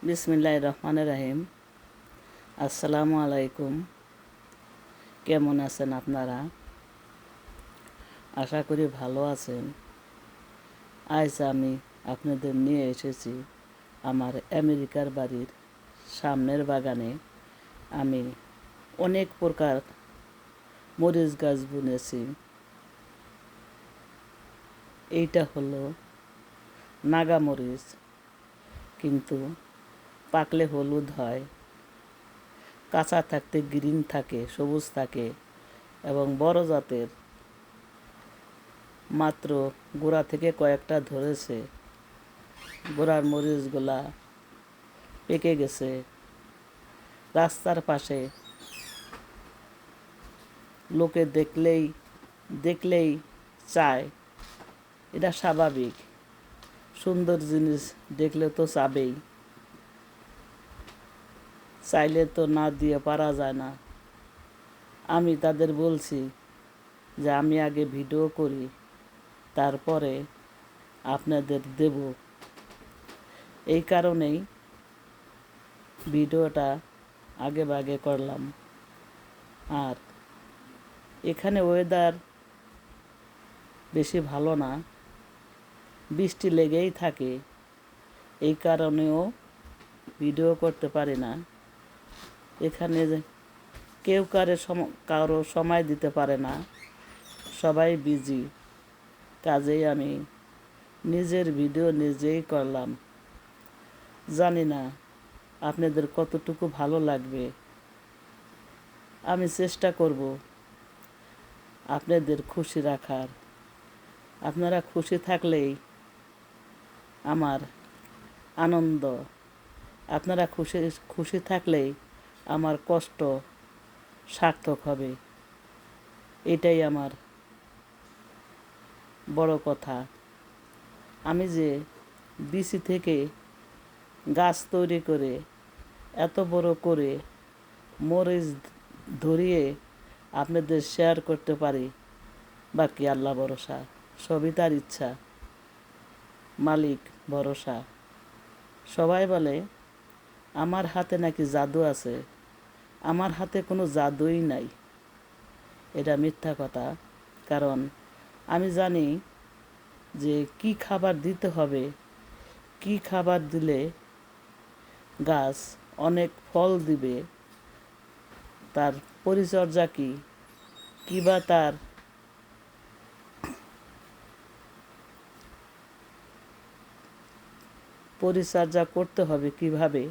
বিসমিল্লাহির রহমানির রহিম। আসসালামু আলাইকুম। কেমন আছেন আপনারা? আশা করি ভালো আছেন। আজ আমি আপনাদের নিয়ে এসেছি আমার আমেরিকার বাড়ির সামনের বাগানে। আমি অনেক প্রকার মরিচ গাছ বুনেছি। এইটা হলো নাগা মরিচ, কিন্তু পাকলে হলুদ হয়, কাঁচা থাকতে গ্রিন থাকে, সবুজ থাকে এবং বড় জাতের। মাত্র গোড়া থেকে কয়েকটা ধরেছে। গোড়ার মরিচগুলা পেকে গেছে। রাস্তার পাশে লোকে দেখলেই চায়, এটা স্বাভাবিক। সুন্দর জিনিস দেখলে তো চাবেই, চাইলে তো না দিয়ে পারা যায় না। আমি তাদের বলছি যে আমি আগে ভিডিও করি, তারপরে আপনাদের দেব। এই কারণেই ভিডিওটা আগে ভাগে করলাম। আর এখানে ওয়েদার বেশি ভালো না, বৃষ্টি লেগেই থাকে। এই কারণেও ভিডিও করতে পারি না। এখানে কেউ কারো সময় দিতে পারে না, সবাই বিজি। কাজেই আমি নিজের ভিডিও নিজেই করলাম। জানি না আপনাদের কতটুকু ভালো লাগবে। আমি চেষ্টা করব আপনাদের খুশি রাখার। আপনারা খুশি থাকলেই আমার আনন্দ। আপনারা খুশি থাকলেই আমার কষ্ট সার্থক হবে। এটাই আমার বড় কথা। আমি যে বিচি থেকে গাছ তৈরি করে এত বড় করে মরিচ ধরিয়ে আপনাদের শেয়ার করতে পারি, বাকি আল্লাহ ভরসা। সবই তার ইচ্ছা, মালিক ভরসা। সবাই বলে আমার হাতে নাকি জাদু আছে। আমার হাতে কোনো জাদুই নাই। এটা মিথ্যা কথা। কারণ আমি জানি যে কি খাবার দিতে হবে, কি খাবার দিলে গাছ অনেক ফল দিবে, তার পরিচর্যা কী বা তার পরিচর্যা করতে হবে কিভাবে,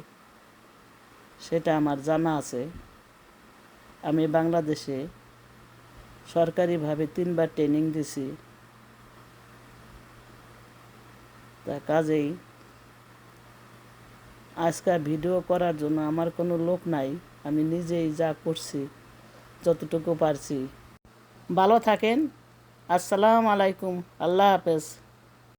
সেটা আমার জানা আছে। আমি বাংলাদেশে সরকারিভাবে 3বার ট্রেনিং দিছি। তা কাজেই আজকাল ভিডিও করার জন্য আমার কোনো লোক নাই। আমি নিজেই যা করছি, যতটুকু পারছি। ভালো থাকেন। আসসালামু আলাইকুম। আল্লাহ হাফেজ।